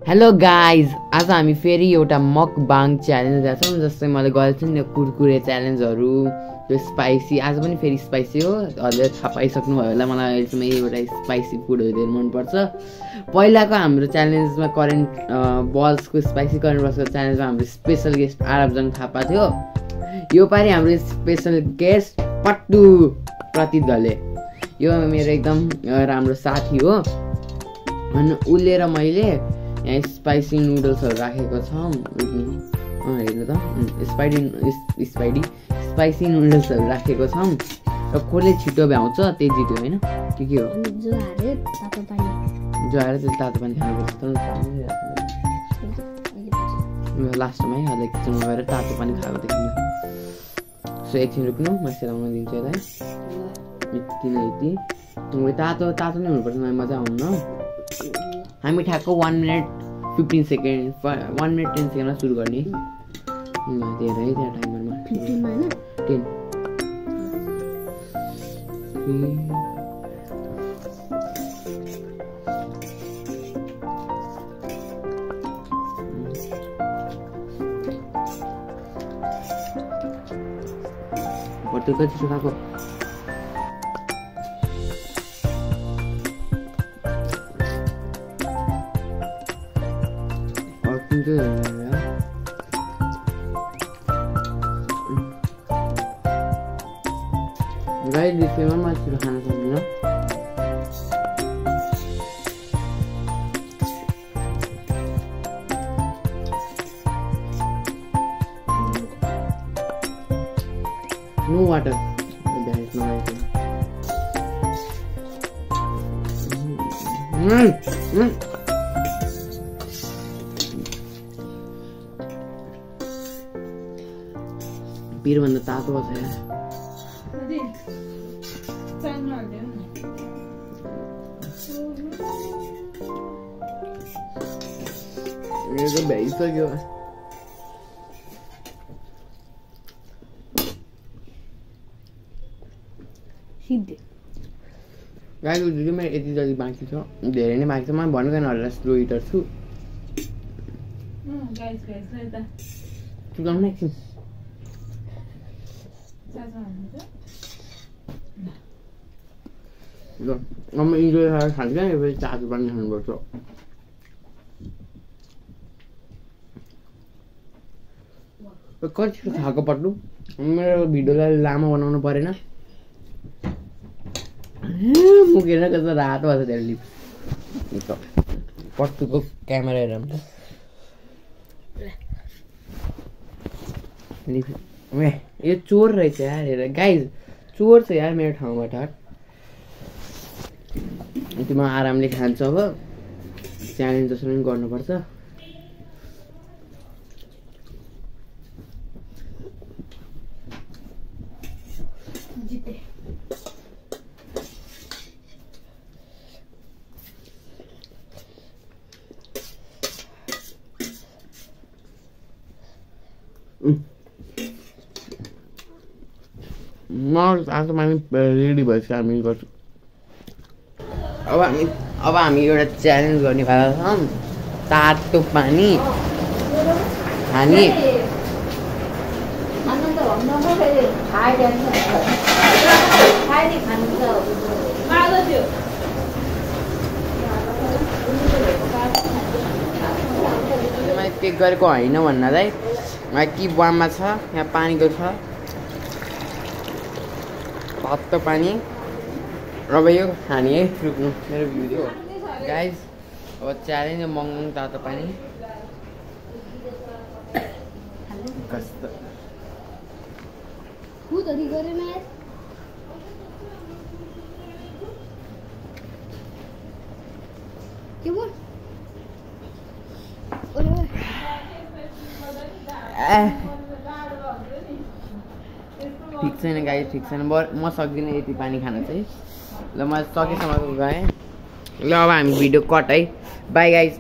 Hello guys, आज हामी फेरि एउटा मकबाङ च्यालेन्ज ल्याएको छौँ। जस्तै मैले गरेको थिएँ नि कुरकुरे च्यालेन्जहरू, त्यो स्पाइसी। आज पनि फेरि स्पाइसी हो। हजुरले थाहा पाइसक्नु भयो होला, मलाई अहिलेसम्म एउटा स्पाइसी फुडहरू धेरै मनपर्छ। पहिलाको हाम्रो च्यालेन्जमा करेन्ट बल्सको स्पाइसी करेन्ट बल्सको च्यालेन्जमा हाम्रो स्पेसल गेस्ट आरबजन थापा थियो। यो पालि हाम्रो स्पेसल गेस्ट पट्टु प्रतीत घले। यो मेरो एकदम राम्रो साथी हो। अनि उसले र मैले यहाँ स्पाइसी नुडल्सहरू राखेको छौँ। हेर्नु त, स्पाइसी नुडल्सहरू राखेको छौँ र कसले छिटो भ्याउँछ त्यही जित्यो होइन? के हो? जो हारे त्यो तातो पानी खानुपर्छ। लास्टमै अहिले किचनमा गएर तातो पानी खाएको देखिनु। सो एकछिन रोक्नु, म सेलाउन दिन्छु यसलाई। यति न यति तातो तातो नै हुनुपर्छ, मजा आउनु। हामी ठ्याक्क 1 मिनट 15 सेकेन्ड 1 मिनट 10 सेकेन्डमा सुरु गर्ने। धेरै त्यहाँ टाइमरमा 15 हैन 10 बटु कति सुकाको गाइस, डिस्प्लेमा म छिटो खान सक्दिनँ। No water, there is no water. पिरभन्दा तातो छ यार। मेरो त भ्याइसक्यो। गाईको दुध मेरो यति जति बाँकी छ, धेरै नै बाँकी छ। म भनेको नहोला स्लो इटर छु। चुकाउनु एकछिन। अब म इन्जोय गरेर खान्छ क्या, फेरि तातो पानी खानुपर्छ। कति छिटो खाएको पट्टु। मेरो भिडियोलाई लामो बनाउनु परेन। मुखेर कस्तो रातो भएको छ त्यसले लिप। पट्टुको क्यामेरा हेर यो चोर रहेछ यार। हेर गाइज, चोर छ यार मेरो ठाउँबाट। त्यो म आरामले खान्छु। अब च्यालेन्ज जसरी पनि गर्नुपर्छ। तातो पानी रेडी भएपछि हामी गर्छौँ। अब हामी एउटा च्यालेन्ज गर्ने भएका छौँ। तातो पानी खाने। पेक गरेको होइन भन्नलाई कि वाममा छ, यहाँ पानीको छ तातो पानी। अब यो खाने है, रुक्नु मेरो भिडियो गाइज। अब च्यालेन्ज मगाउनु तातो पानी। कस्तो ठिक छैन गाइस, ठिक छैन। म सक्दिनँ यति पानी खान चाहिँ। ल म सकेसम्मको गएँ। ल अब हामी भिडियो कट है। By guys.